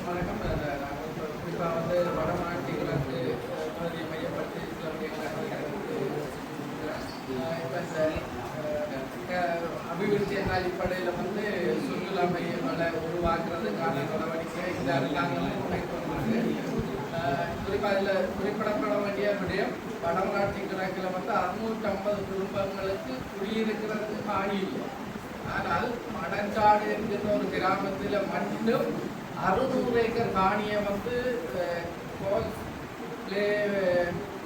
வணக்கம். நாங்கள் குறிப்பாக வந்து வடமாட்டி கிழக்கு பகுதியை மையப்படுத்தி சில விடயங்களை இப்போ இந்த அபிவிருத்தி என்ற அடிப்படையில் வந்து சுற்றுலா மையங்களை உருவாக்குறதுக்கான நடவடிக்கை இந்த அரசாங்கம் மேற்கொள்கிறது. குறிப்பாக இதில் குறிப்பிடப்பட வேண்டிய விடயம் வடமராட்சி கிழக்கில் வந்து 650 குடும்பங்களுக்கு குடியிருக்கிறதுக்கு காணி இல்லை. ஆனால் மணச்சாடு என்கிற ஒரு கிராமத்தில் மட்டும் 600 ஏக்கர் காணியை வந்து பிளே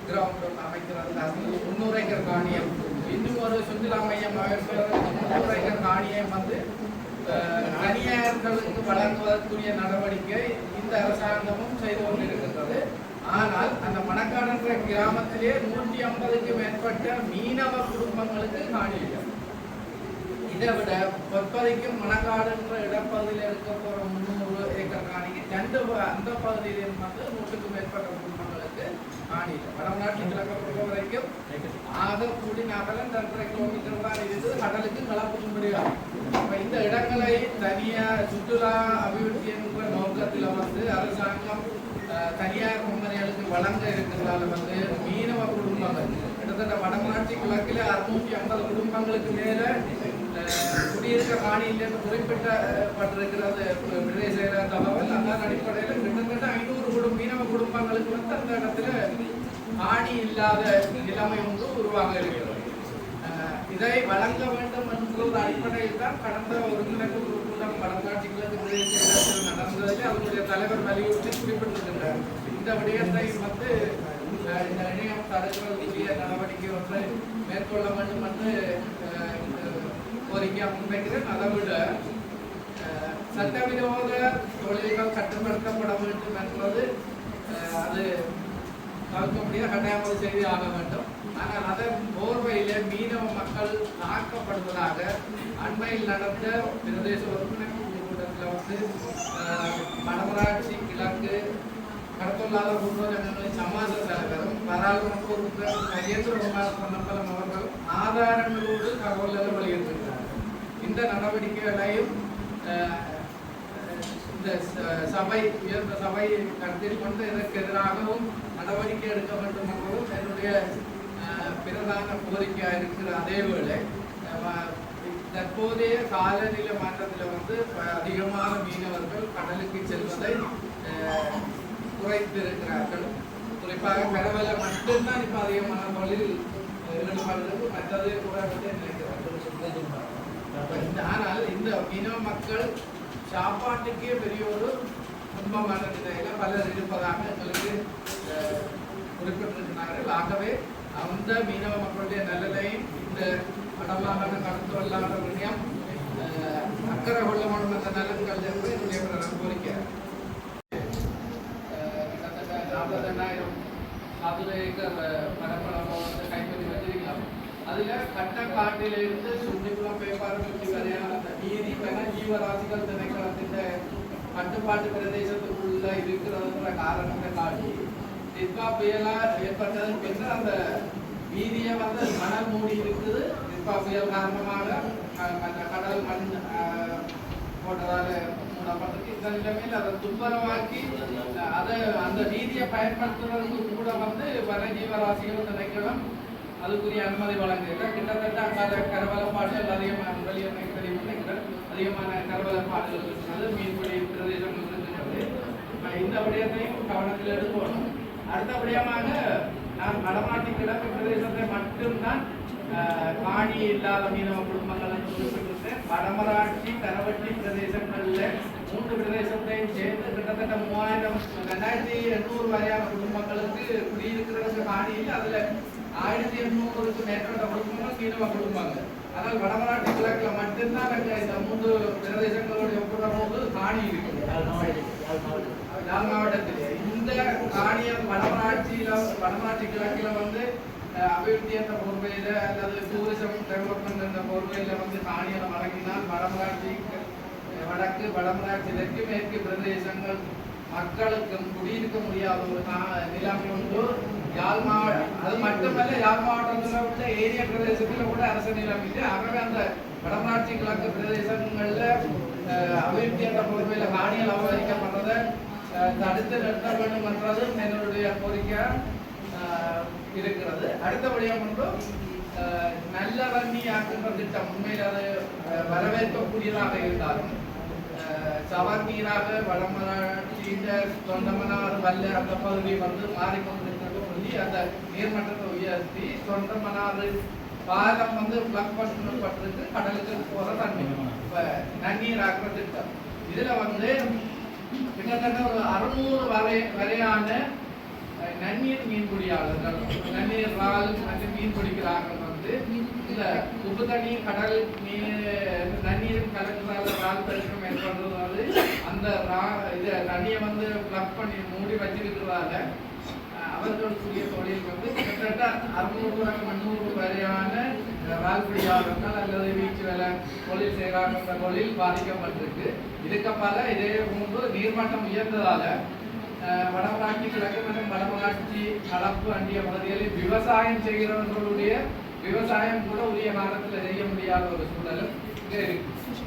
கிரவுண்ட் ஒன்று அமைக்கிறது. 300 ஏக்கர் காணியம், இன்னும் ஒரு சுற்றுலா மையம் அமைப்பது 300 ஏக்கர் காணியை வந்து தனியார்களுக்கு வழங்குவதற்குரிய நடவடிக்கை இந்த அரசாங்கமும் செய்து கொண்டிருக்கின்றது. ஆனால் அந்த மணக்காடுன்ற கிராமத்திலே 150க்கு மேற்பட்ட மீனவ குடும்பங்களுக்கு காணி இல்லை. இதை விட பொற்பதைக்கும் மணக்காடு என்ற இடப்பகுதியில் இருக்க போகிற 300 ஏக்கர் காணிக்கு அந்த பகுதியில் வந்து 100க்கு மேற்பட்ட குடும்பங்களுக்கு காணி இல்லை. வடநாட்டு கிழக்க பொறுத்த வரைக்கும் ஆகக்கூடி நகரம் 2.5 கிலோமீட்டர் தான் இருக்குது. கடலுக்கு கலப்புக்கு முடியாது. இப்போ இந்த இடங்களை தனியார் சுற்றுலா அபிவிருத்தி என்ற நோக்கத்தில் வந்து அரசாங்கம் தனியார் கம்பெனிகளுக்கு வழங்க இருக்கிறதால வந்து மீனவ குடும்பங்கள் கிட்டத்தட்ட வடமராட்சி கிழக்கில் 650 குடும்பங்களுக்கு மேலே குடியிருக்க காணியில் குறிப்பிட்டப்பட்டிருக்கிறது பிரதேச தகவல். அந்த அடிப்படையில் கிட்டத்தட்ட 500 மீனவ குடும்பங்களுக்கு வந்து அந்த இடத்துல காணி இல்லாத நிலைமை ஒன்று உருவாக இருக்கிறது. இதை வழங்க வேண்டும் என்ற ஒரு அடிப்படையில் தான் கடந்த ஒருங்கிணைப்பு கூட்டம் வடமராட்சி கிழக்கு பிரதேச நடந்ததில் அவருடைய தலைவர் வலியுறுத்தி குறிப்பிட்டிருக்கின்றார். இந்த விடயத்தை வந்து இந்த இணையம் தடுக்கிறதுக்குரிய நடவடிக்கை ஒன்றை மேற்கொள்ள வேண்டும் என்று கோரிக்கை முன்வைக்கிறேன். அதை விட சட்டவிரோத தொழில்கள் கட்டுப்படுத்தப்பட வேண்டும் என்பது அது தவிர்க்க முடியாது, கட்டாயமாக செய்து ஆக வேண்டும். ஆனால் அதன் போர்வையில மீனவ மக்கள் தாக்கப்படுவதாக அண்மையில் நடந்த பிரதேச ஒருங்கிணைப்பு கூட்டத்தில் வந்து வடமராட்சி கிழக்கு கடத்தொழிலாளர் கூட்டுறவு சமாஜ தலைவரும் பாராளுமன்ற உறுப்பினர் கஜேந்திரகுமார் பொன்னம்பலம் அவர்கள் ஆதாரங்களோடு தகவல்களை வெளியிட்டிருக்கிறார். இந்த நடவடிக்கைகளையும் இந்த சபை உயர்ந்த சபை கருத்தில் கொண்டு இதற்கு எதிராகவும் நடவடிக்கை எடுக்க வேண்டும் என்பதும் என்னுடைய பிரதான கோரிக்கையாக இருக்கிற அதே வேளை தற்போதைய காலநிலை மாற்றத்தில் வந்து அதிகமான மீனவர்கள் கடலுக்கு செல்வதை குறைத்திருக்கிறார்கள். குறிப்பாக கடவுளை மட்டும்தான் இப்போ அதிகமான தொழில் ஈடுபடுறது, மற்றது கூட நினைக்கிறார்கள். ஆனால் இந்த மீனவ மக்கள் சாப்பாட்டுக்கே பெரிய ஒரு துன்பமான நிலையில பலர் இருப்பதாக எங்களுக்கு குறிப்பிட்டிருக்கிறார்கள். ஆகவே அந்த மீனவ மக்களுடைய நலனையும் இந்த வடமாகாண கடத்தொழிலாளர் விடயம் அக்கறை கொள்ள வேண்டும் என்ற நலன்கள் என்று என்னுடைய கோரிக்கை. கிட்டத்தட்ட 40,000 சதுர ஏக்கர் பரப்பளவை வந்து கைப்பற்றி வச்சிருக்கலாம். அதில் கட்டக்காட்டிலிருந்து சுண்டிக்குளம் பேப்பாறு சுற்றி வரையான அந்த நீதி ஜீவராசிகள் திணைக்களத்தின் கட்டுப்பாட்டு பிரதேசத்துக்குள்ள இருக்கிறதுன்ற காரணத்தை காட்டி நிற்பா புயலா ஏற்பட்டதன் பின்னர் அந்த வீதியை வந்து மணல் மூடி இருக்குது. நிற்பா புயல் காரணமாக கடல் மண் போட்டதால மூடப்பட்டிருக்கு. இந்த நிலைமையில் அதை துப்புரவாக்கி அதை அந்த வீதியை பயன்படுத்துறதுக்கு கூட வந்து வனஜீவராசிகள் திணைக்களம் அதுக்குரிய அனுமதி வழங்குகிறது. கிட்டத்தட்ட அங்கால கரவலப்பாடுகள் அதிகமான வெளியமை அதிகமான கரவலப்பாடுகள் இருக்கிறது, மீன்பிடி பிரதேசங்கள் இருக்கிறது. இந்த விடயத்தையும் கவனத்தில் எடுக்கணும். அடுத்தபடியாக நான் வடமாட்டி கிழக்கு பிரதேசத்தை மட்டும்தான் காணி இல்லாத மீனவ குடும்பங்கள் என்று குறிப்பிட்டிருந்தேன். வடமராட்சி கரவட்டி பிரதேசங்களில் 3 பிரதேசத்தையும் சேர்ந்து கிட்டத்தட்ட 2,800 வரையான குடும்பங்களுக்கு குடியிருக்கிறதுக்கு காணி இல்லை. அதில் 1,800க்கு மேற்பட்ட குடும்பங்கள் மீனவ குடும்பங்கள். ஆனால் வடமராட்சி கிழக்கில் மட்டும்தான் இந்த 3 பிரதேசங்களோடு ஒப்புறபோது காணி இருக்கு. யாழ் மாவட்டத்திலே இந்த காணியம் வடமராட்சி கிழக்கில் வந்து அபிவிருத்தி என்ற பொறுமையில அல்லது டூரிசம் டெவலப்மெண்ட் என்ற பொறுமையில வந்து காணியை வழங்கினால் வடமராட்சி வடக்கு வடமராட்சி தெற்கு மேற்கு பிரதேசங்கள் மக்களுக்கும் குடியிருக்க முடியாத ஒரு நிலைமை உண்டு. யாழ் மாவட்டம் அது மட்டுமல்ல, யாழ் மாவட்டத்தில் உள்ள ஏரிய பிரதேசத்தில் கூட அரசு நிலம் இல்லை. ஆகவே அந்த வடமராட்சி கிழக்கு பிரதேசங்களில் அபிவிருத்தி என்ற பொறுமையில காணிகள் அபகரிக்கப்படுறதை தடுத்து நிறுத்த வேண்டும் என்றதும் என்னுடைய கோரிக்கை இருக்கிறது. அடுத்தபடியாக மட்டும் நல்ல வன்னி ஆக்குகின்ற திட்டம் உண்மையில் அது வரவேற்கக்கூடியதாக இருந்தாலும் சவர்நீராக வடமராட்சியின் தொண்டமனார் வல்ல அந்த பகுதி வந்து மாறிக்கொண்டிருக்கிறது சொல்லி அந்த நீர்மட்டத்தை உயர்த்தி தொண்டமனாறு பாலம் வந்து பிளக் பண்ணப்பட்டிருக்கு கடலுக்கு போற தண்ணி இப்ப நன்னீர் ஆக்குற திட்டம். இதுல வந்து கிட்டத்தட்ட ஒரு 600 வரையான நன்னீர் மீன்பிடியாளர்கள் நன்னீர் ரால் மற்றும் மீன் பிடிக்கிறார்கள் வந்து இந்த உப்பு தண்ணீர் கடல் நன்னீரும் கலக்கிறதால ரால் பெருக்கம் ஏற்படுறது வந்து அந்த தண்ணியை வந்து பிளக் பண்ணி மூடி வச்சிருக்கிறதால அவர்களுடைய தொழில் வந்து கிட்டத்தட்ட 600 வரையான ரால் பிடியாளர்கள் அல்லது வீச்சு வேலை தொழில் செய்கிறாங்க தொழில் பாதிக்கப்பட்டிருக்கு. இதுக்கப்பால இதே போன்று நீர்மட்டம் உயர்ந்ததால வடமராட்சி கிழக்கு மற்றும் வடமராட்சி கலப்பு அண்டிய பகுதிகளில் விவசாயம் செய்கிறவர்களுடைய விவசாயம் கூட உரிய காலத்தில் செய்ய முடியாத ஒரு சூழலும் இங்கே இருக்கு.